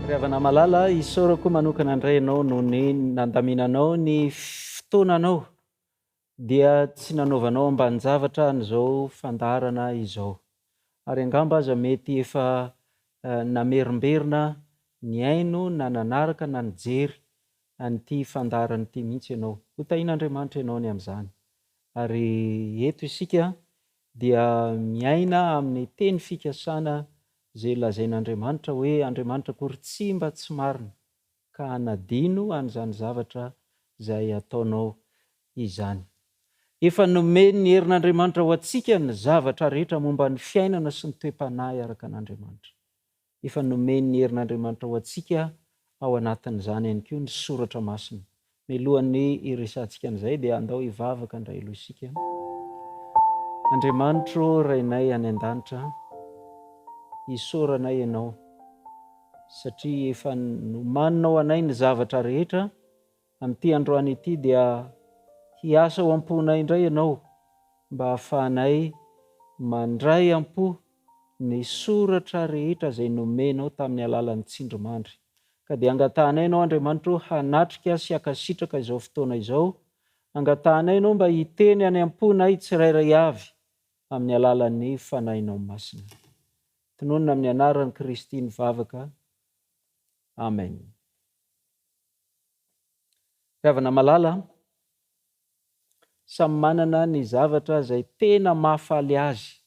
Ry havana malala isaorako manokana indray ianao no ny nandaminanao ny fotoananao dia tsy nanaovanao ambanin-javatra n'izao fandarana izao. Ary angamba aza mety efa namerimberina ny aino na nanaraka na nijery an'ity fandarana ity mihitsy ianao. Hotahian'Andriamanitra ianao ny amin'izany. Ary eto isika dia miaina amin'ny teny fikasana zay lazain'Andriamanitra hoe Andriamanitra akory tsy mba tsy marina ka hanadino an'izany zavatra izay ataonao izany. Efa nomeny ny herin'Andriamanitra ho antsika ny zavatra rehetra momba ny fiainana sy ny toe-panahy araka an'Andriamanitra. Efa nomeny ny herin'Andriamanitra ho antsika ao anatin'izany ihany koa ny soratra masina. Mialohan'ny iresantsika an'izay dia andao hivavaka indray aloha isika. Andriamanitra Rainay any an-danitra, isaoranay ianao satria efa nomaninao anay ny zavatra rehetra amin'ity androany ity dia hiasa ao am-ponay indray ianao mba hahafahanay mandray am-po ny soratra rehetra izay nomenao tamin'ny alalan'ny tsindrimandry. Ka dia angatanay ianao Andriamanitra hanatrika sy hakasitraka izao fotoana izao. Angatanay ianao mba hiteny any am-ponay tsirairay avy amin'ny alalan'ny fanahinao masina. Tinonina amin'ny anaran'i Kristy nivavaka. Amen. Ry havana malala, samy manana ny zavatra izay tena mahafaly azy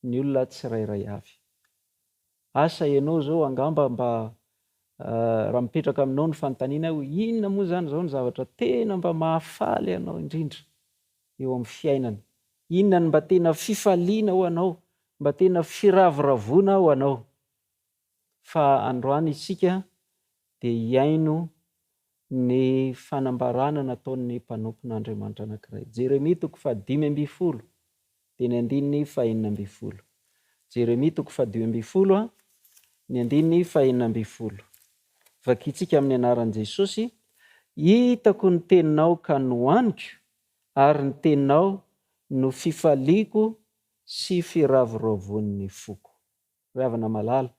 ny olona tsirairay avy. Asa ianao zao angamba mba raha mipetraka aminao ny fanontaniana hoe inona moa zany zao ny zavatra tena mba mahafaly anao indrindra eo amin'ny fiainana. Inona ny mba tena fifaliana ho anao, mba tena firavoravoana ho anao. Fa androany isika dia hiaino ny fanambarana nataon'ny mpanompon'Andriamanitra anankiray. Jeremia 5:20 dia ny 9:20. Jeremia 5:20 ny 9:20. Vakitsika amin'ny anaran'i Jesosy. Hitako ny teninao ka nohaniko, ary ny teninao no fifaliako sy firavoravon'ny foko. Ry havana malala,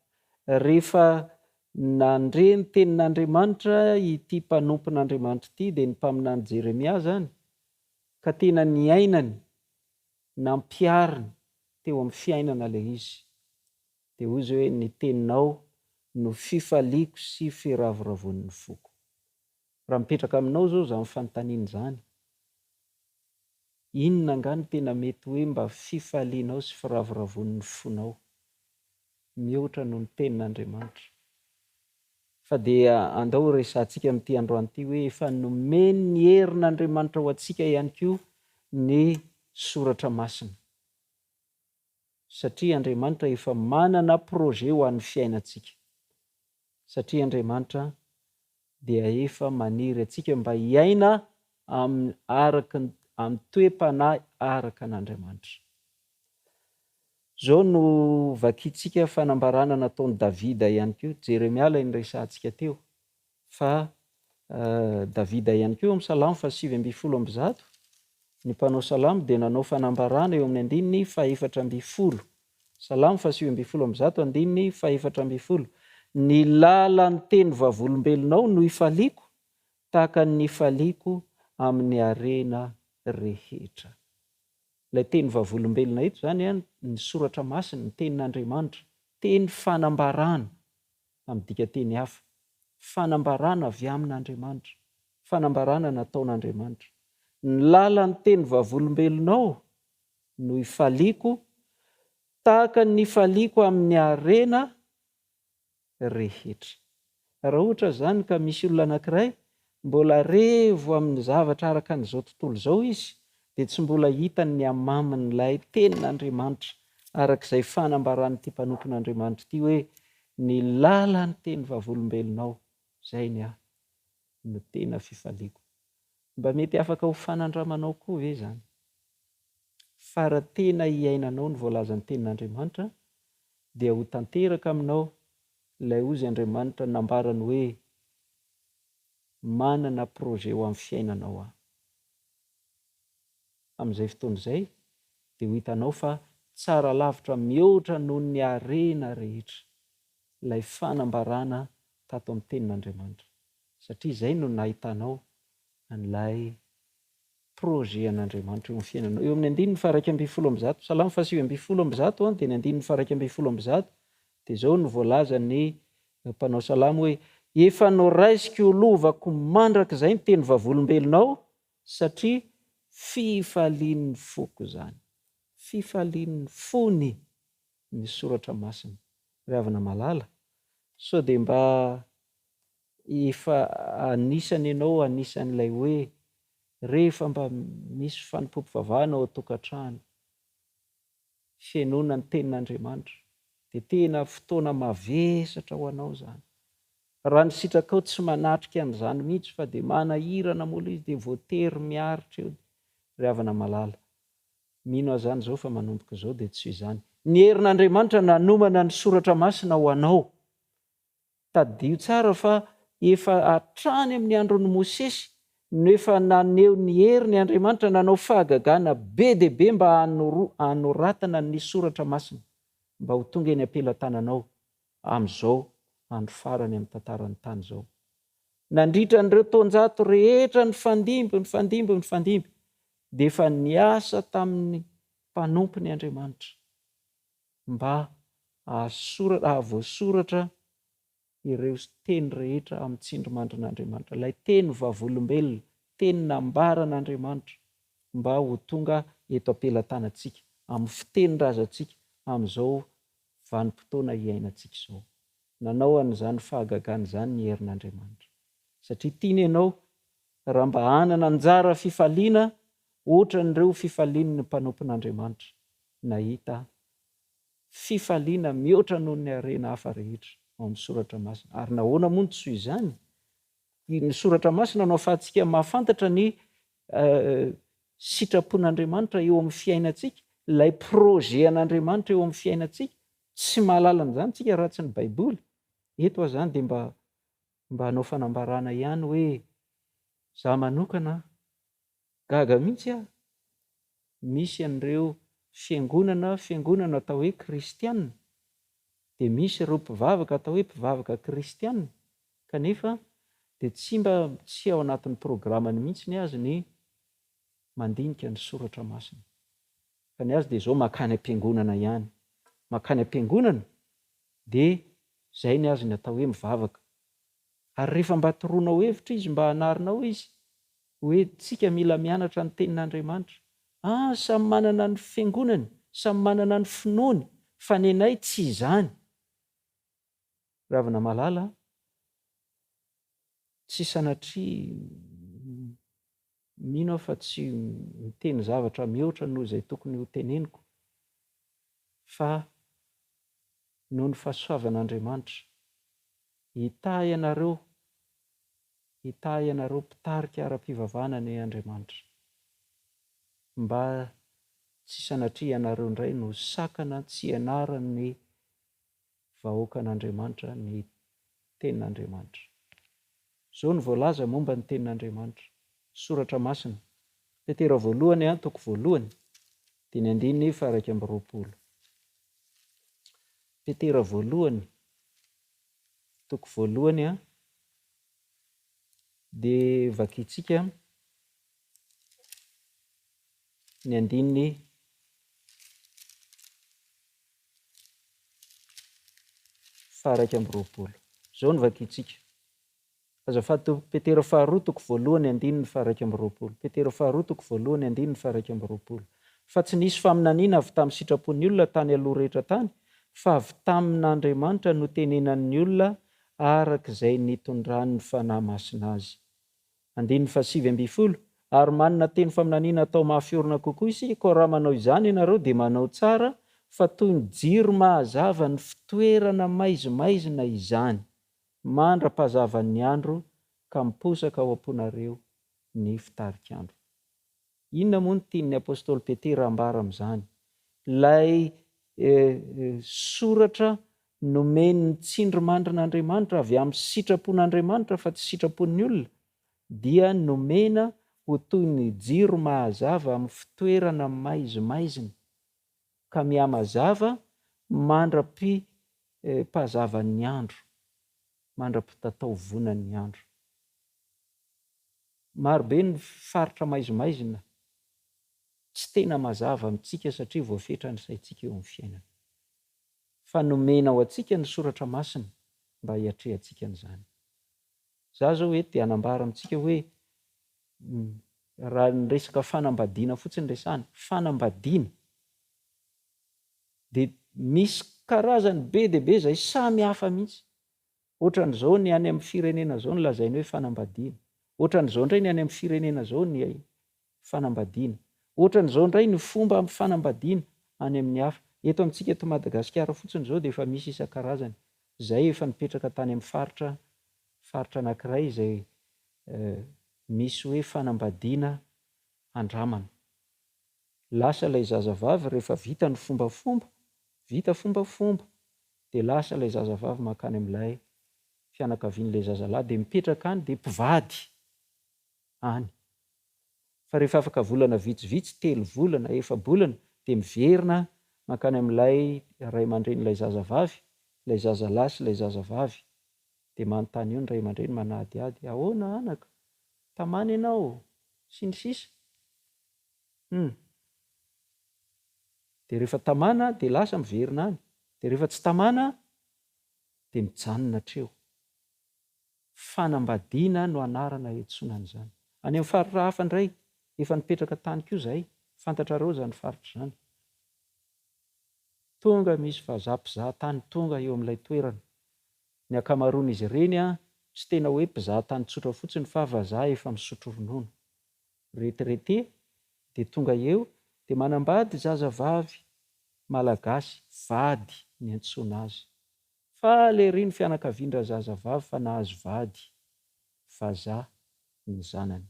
rehefa nandre ny tenin'Andriamanitra ity mpanompon'Andriamanitra ity dia ny mpaminany Jeremia zany, ka tena niainany, nampiariny teo amin'ny fiainana ilay izy. Dia hoy hoe ny teninao no fifaliako sy firavoravon'ny foko. Raha mipetraka aminao zao izany fanontaniana izany, inona angano tena mety hoe mba fifalianao sy firavoravon'ny fonao mihoatra noho ny tenin'Andriamanitra. Fa dia andao resantsika amin'ity androany ity hoe efa nomeny ny herin'Andriamanitra ho antsika ihany koa ny soratra masina. Satria Andriamanitra efa manana projet ho an'ny fiainantsika. Satria Andriamanitra dia efa maniry antsika mba hiaina amin'ny toe-panahy araka an'Andriamanitra. Zao no vakitsika fanambarana nataon'i Davida ihany koa. Jeremia ilay niresantsika teo. Fa Davida ihany koa amin'ny Salamo 7:100. Ny mpanao Salamo dia nanao fanambarana eo amin'ny 4:400. Salamo 7:100, 4:400. Ny lalan'ny teny vavolombelonao no ifaliako, tahaka ny ifaliako amin'ny arena rehetra. Ilay teny vavolombelona eto zany ny soratra masina, ny tenin'Andriamanitra, teny fanambarana amin'ny dika teny hafa. Fanambarana avy amin'Andriamanitra, fanambarana nataon'Andriamanitra. Ny lalan'ny teny vavolombelonao no ifaliako, tahaka ny ifaliako amin'ny arena rehetra. Raha ohatra zany ka misy olona anankiray mbola revo amin'ny zavatra araka an'izao tontolo izao izy, dia tsy mbola hitany ny hamamin'ilay tenin'Andriamanitra arak'izay fanambaran'ity mpanompon'Andriamanitra ity hoe ny lalan'ny teny vavolombelonao zay no tena fifaliako. Mba mety afaka ho fanandramanao koa ve zany? Fa raha tena hiainanao ny voalazan'ny tenin'Andriamanitra dia ho tanteraka aminao ilay ozy Andriamanitra nambarany hoe manana projet ho amin'ny fiainanao aho. Amin'izay fotoana izay dia ho hitanao fa tsara lavitra mihoatra noho ny arena rehetra ilay fanambarana tato amin'ny tenin'Andriamanitra. Satria izay no nahitanao an'ilay projet an'Andriamanitra eo amin'ny fiainanao. Eo amin'ny 9:120 Psalamy 9:120 dia ny 9:120 dia izao no voalaza ny mpanao salamo hoe efa noraisiko olovako mandrakizay ny teny vavolombelonao satria fifalian'ny foko izany. Fifalian'ny fony ny soratra masina. Ry havana malala, sao dia mba efa anisany ianao anisan'ilay hoe rehefa mba misy fanompoam-pivavahana ao an-tokantrano, fiainoana ny tenin'Andriamanitra, dia tena fotoana mavesatra ho anao izany. Raha ny sitrakao tsy manatrika an'izany mihitsy fa dia manahirana mola izy dia voatery miaritra eo. Ry havana malala, mino azany izao fa manomboka izao dia tsy izany. Ny herin'Andriamanitra nanomana ny soratra masina ho anao. Tadio tsara fa efa hatrany amin'ny andron'ny Mosesy no efa naneho ny herin'ny Andriamanitra nanao fahagagana be dia be mba hanoratana ny soratra masina mba ho tonga eny ampelantananao amin'izao andro farany amin'ny tantaran'ny tany izao. Nandritra n'ireo taonjato rehetra ny fandimby dia efa niasa tamin'ny mpanompo ny Andriamanitra mba ahavoasoratra ireo teny rehetra amin'ny tsindrimandrin'Andriamanitra. Ilay teny vavolombelona, teny nambaran'Andriamanitra mba ho tonga eto ampelantanantsika, amin'ny fitenin-drazantsika amin'izao vanim-potoana iainantsika izao. Nanao an'izany fahagagana izany ny herin'Andriamanitra. Satria tiany ianao raha mba hanana anjara fifaliana ohatra n'ireo fifalian'ny mpanompon'Andriamanitra, nahita fifaliana mihoatra noho ny harena hafa rehetra ao amin'ny soratra masina. Ary nahoana moa ny tsy izany? Ny soratra masina no ahafahantsika mahafantatra ny sitrapon'Andriamanitra eo amin'ny fiainantsika, ilay projet an'Andriamanitra eo amin'ny fiainantsika. Tsy mahalala an'izany tsika raha tsy ny Baiboly. Eto aho izany dia mba hanao fanambarana ihany hoe izaho manokana gaga mihitsy aho. Misy an'ireo fiangonana atao hoe kristiana, dia misy ireo mpivavaka atao hoe mpivavaka kristiana, kanefa dia tsy ao anatin'ny programany mihitsy ny azy ny mandinika ny soratra masina. Fa ny azy dia izao makany am-piangonana ihany. Makany am-piangonana dia izay ny azy ny atao hoe mivavaka. Ary rehefa mba toroanao hevitra izy, mba hanarinao izy hoe tsika mila mianatra ny tenin'Andriamanitra. Samy manana ny fiangonany, samy manana ny finoany, fa ny anay tsy izany. Ry havana malala, tsy sanatria mino aho fa tsy miteny zavatra mihoatra noho izay tokony ho teneniko, fa noho ny fahasoavan'Andriamanitra hitahy ianareo mpitarika ara-pivavahana ny Andriamanitra, mba tsy sanatria ianareo indray no sakana tsy ianaran'ny vahoakan'Andriamanitra ny tenin'Andriamanitra. Izao ny voalaza momba ny tenin'Andriamanitra, soratra masina. Petera voalohany, toko voalohany, dia ny 9:120. Petera voalohany, toko voalohany, dia vakiantsika ny 9:120. Izao ny vakiantsika. Azafady Petera faharoa toko voalohany 9:120. Petera faharoa toko voalohany 9:120. Fa tsy nisy faminaniana avy tamin'ny sitrapon'ny olona tany aloha rehetra tany, fa avy tamin'Andriamanitra no tenenan'ny olona arak'izay nitondrany ny fanahy masina azy. 9:7. Ary manana teny faminaniana atao mahafiorina kokoa isika, raha manao izany ianareo dia manao tsara, fa toy ny jiro mahazava ny fitoerana maizimaizina izany, mandra-pahazavan'ny andro ka miposaka ao am-ponareo ny fitarik'andro. Inona moa no tian'ny apôstôly Petera ambara amin'izany? Ilay soratra nomeny ny tsindrimandrin'Andriamanitra avy amin'ny sitrapon'Andriamanitra fa tsy sitrapon'ny olona, dia nomena ho toy ny jiro mahazava amin'ny fitoerana maizimaizina, ka mihamazava mandra-pahazavan'ny andro. mandra-pitatao vonan'ny andro. Marobe ny faritra maizimaizina tsy tena mazava amintsika satria voafetra ny saintsika eo amin'ny fiainana. Fa nomena ho antsika ny soratra masina mba hiatrehantsika an'izany. Za zao hoe dia hanambara amintsika hoe raha ny resaka fanambadiana fotsiny resahana, fanambadiana dia misy karazany be dia be izay samy hafa mihitsy. Ohatran'izao ny any amin'ny firenena zao ny lazainy hoe fanambadiana. Ohatran'izao indray ny any amin'ny firenena zao ny fanambadiana. Ohatran'izao indray ny fomba amin'ny fanambadiana any amin'ny hafa. Eto amintsika eto Madagasikara fotsiny zao dia efa misy isan-karazany. Izay efa nipetraka tany amin'ny faritra anankiray izay misy hoe fanambadiana andramana. Lasa ilay zazavavy rehefa vita ny fombafomba, vita fombafomba, dia lasa ilay zazavavy makany amin'ilay fianakavian'ilay zazalahy dia mipetraka any dia mpivady any. Fa rehefa afaka volana vitsivitsy, 3 volana, 4 bolana, dia miverina makany amin'ilay ray aman-dren'ilay zazavavy, ilay zazalahy sy ilay zazavavy. Dia manontany eo ny ray aman-dreny manadiady, ahoana anaka, tamana ianao, sy ny sisa. Dia rehefa tamana dia lasa miverina any. Dia rehefa tsy tamana dia mijanona hatreo. Fanambadiana no anarana iantsoana an'izany. Any amin'ny faritra hafa indray efa nipetraka tany koa izay, fantatrareo izany faritra izany. Tonga misy vazaha-mpizahatany tonga eo amin'ilay toerana. Ny ankamaroan'izy ireny tsy tena hoe mpizahatany tsotra fotsiny fa vazaha efa misotro ronono. Retraité dia tonga eo dia manambady zazavavy malagasy vady ny antsoina azy. Fa lery ny fianakavian-dra zazavavy fa nahazo vady, vazaha ny zanany.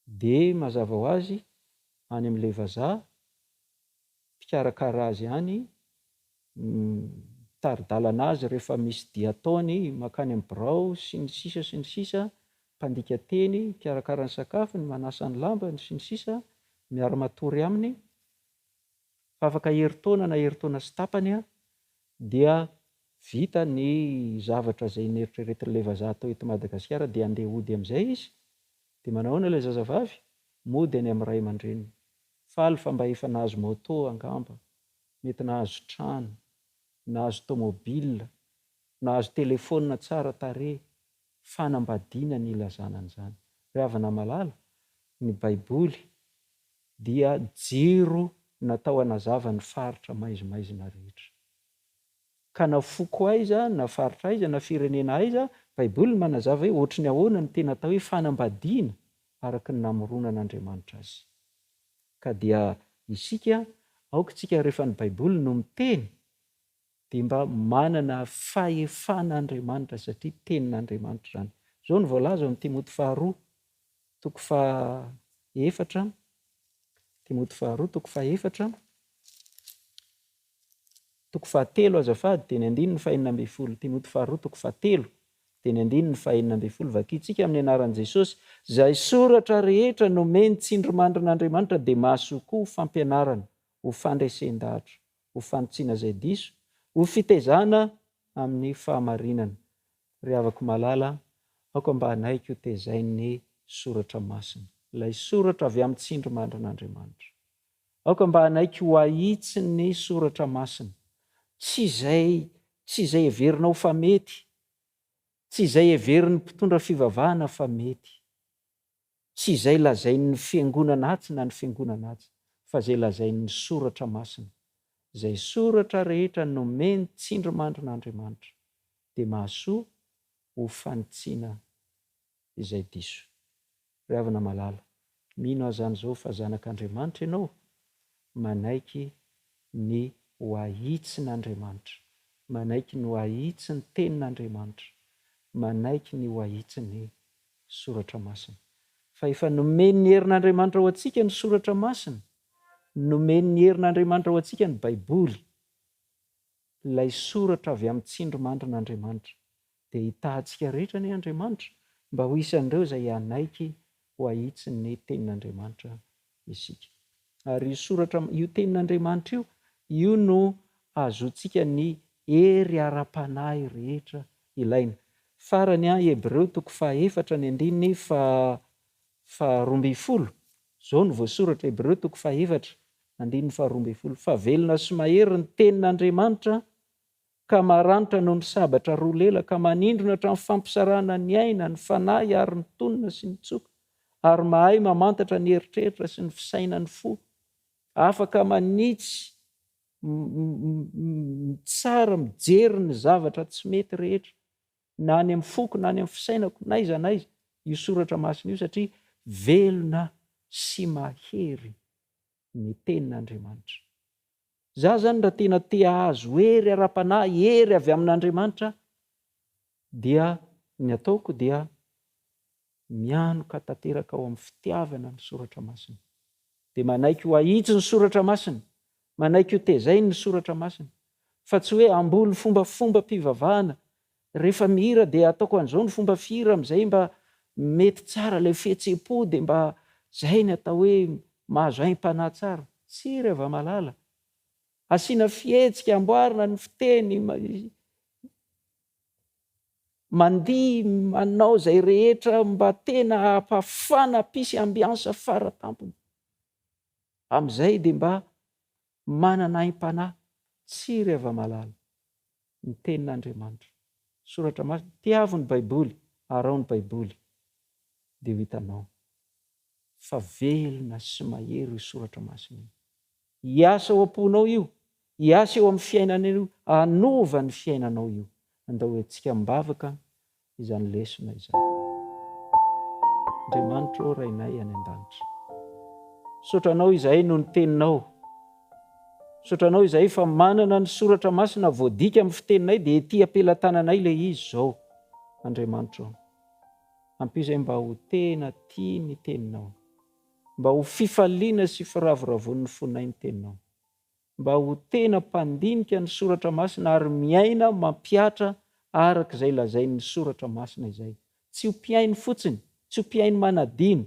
Dia mazava ho azy any amin'ilay vazaha, mpikarakara azy any, taridalana azy rehefa misy dia ataony, makany amin'ny birao sy ny sisa, mpandika teny, mikarakara ny sakafony, manasa ny lambany sy ny sisa, miara-matory aminy. Fa afaka herintaona na herintaona sy tapany dia vita ny zavatra izay neritreretin'ilay vazaha atao eto Madagasikara dia andeha hody amin'izay izy. Dia manahoana ilay zazavavy? Mody any amin'ny ray aman-dreniny. Faly fa mba efa nahazo moto angamba, mety nahazo trano, nahazo tomobila, nahazo telefônina tsara tarehy. Fanambadiana ny ilazana an'izany. Ry havana malala, ny Baiboly dia jiro natao hanazava ny faritra maizimaizina rehetra. Ka na foko aiza, na faritra aiza, na firenena aiza, Baiboly manazava hoe ohatry ny ahoana ny tena atao hoe fanambadiana araka ny namorona an'Andriamanitra azy. Ka dia isika, aoka tsika rehefa ny Baiboly no miteny, dia mba manana fahefan'Andriamanitra satria tenin'Andriamanitra izany. Izao ny voalaza amin'ny Timoty faharoa, toko faha-4, Timoty faharoa, toko faha-4, toko faha-3 azafady, dia ny 2:4, Timoty faharoa, toko faha-3, dia ny 2:4. Vakitsika amin'ny anaran'i Jesosy, izay soratra rehetra nomeny tsindrimandrin'Andriamanitra dia mahasoa koa ho fampianarana, ho fandresen-dahatra, ho fanotsiana izay diso, ho fitezana amin'ny fahamarinana. Ry havako malala, aoka mba hanaiky ho tezain'ny soratra masina, ilay soratra avy amin'ny tsindrimandrin'Andriamanitra. Aoka mba hanaiky ho ahitsy ny soratra masina, tsy izay heverinao fa mety, tsy izay heverin'ny mpitondra fivavahana fa mety, tsy izay lazain'ny fiangonana atsy na ny fiangonana atsy, fa izay lazain'ny soratra masina. Izay soratra rehetra nomeny tsindrimandrin'Andriamanitra dia mahasoa ho fanitsiana izay diso. Ry havana malala, mino azany izao fa zanak'Andriamanitra ianao, manaiky ny ho ahitsin'Andriamanitra, manaiky ny ho ahitsy ny tenin'Andriamanitra, manaiky ny ho ahitsy ny soratra masina. Fa efa nomeny ny herin'Andriamanitra ho antsika ny soratra masina, nomeny ny herin'Andriamanitra ho antsika ny Baiboly, ilay soratra avy amin'ny tsindrimandrin'Andriamanitra, dia hitahantsika rehetra ny Andriamanitra mba ho isan'ireo izay hanaiky ho ahitsy ny tenin'Andriamanitra isika. Ary io soratra, io tenin'Andriamanitra io no azotsika ny hery ara-panahy rehetra ilaina. Farany Hebreo 4:4 fa 12. Zao no voasoratra Hebreo 4:4 fa velona sy mahery ny tenin'Andriamanitra ka maranitra noho ny sabatra roa lela ka manindrona hatramin'ny fampisarahana ny aina, ny fanahy ary ny tonona sy ny tsoka, ary mahay mamantatra ny eritreritra sy ny fisainan'ny fo. Afaka manitsy tsara mijery ny zavatra tsy mety rehetra, na any amin'ny foko na any amin'ny fisainako naiza naiza, io soratra masina io, satria velona sy mahery ny tenin'Andriamanitra. Za zany raha tena te ahazo hery ara-panahy, hery avy amin'Andriamanitra, dia ny ataoko dia mianoka tanteraka ao amin'ny fitiavana ny soratra masina. Dia manaiky ho ahitsy ny soratra masina, manaiky ho tezainy ny soratra masina, fa tsy hoe ambolo fombafomba mpivavahana. Rehefa mihira dia ataoko an'izao ny fomba fihira amin'izay mba mety tsara ilay fihetsem-po, dia mba zay ny atao hoe mahazo aim-panahy tsara. Tsy reva malala. Asiana fihetsika, amboarina ny fiteny, mandihy manao zay rehetra mba tena hampafana pisy ambiansa faratampony. Amin'izay dia mba manana aim-panahy. Tsy reva malala ny tenin'Andriamanitra. Soratra masina, tiavo ny Baiboly, arao ny Baiboly, dia ho hitanao fa velona sy mahery io soratra masina. Hiasa ao am-ponao io, hiasa eo amin'ny fiainana io, hanova ny fiainanao io. Andao hoentsika mibavaka izany lesona izany. Andriamanitra o Rainay any an-danitra, sotranao izahay no ny teninao. Sotranao izahay fa manana ny soratra masina voadika amin'ny fiteninay dia ety ampelantananay ilay izy zao. Andriamanitra o, ampio izay mba ho tena tia ny teninao, mba ho fifaliana sy firavoravon'ny fonay ny teninao, mba ho tena mpandinika ny soratra masina ary miaina mampiatra araka izay lazain'ny soratra masina izay. Tsy ho mpiainy fotsiny, tsy ho mpiainy manadiny,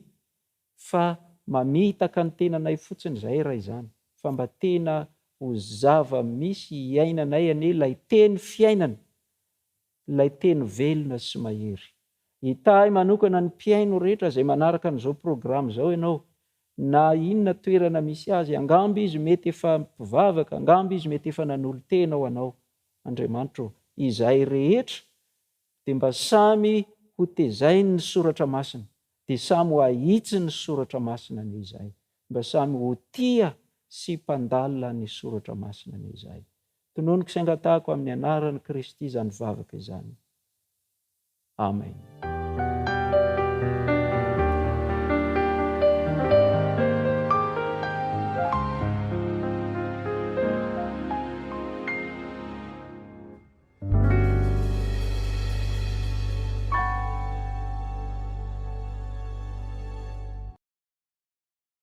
fa mamitaka ny tenanay fotsiny zahay raha izany, fa mba tena ho zava-misy iainanay ane ilay teny fiainana, ilay teny velona sy mahery. Hitahy manokana ny mpiaino rehetra izay manaraka an'izao programa izao ianao, na inona toerana misy azy, angamba izy mety efa mpivavaka, angamba izy mety efa nanolo-tena ho anao. Andriamanitra, izahay rehetra dia mba samy ho tezainy ny soratra masina, dia samy ho ahitsy ny soratra masina ny izahay, mba samy ho tia sy mpandalina ny soratra masina ny izahay. Tononiko sy angatahako amin'ny anaran'i Kristy izany vavaka izany. Amen.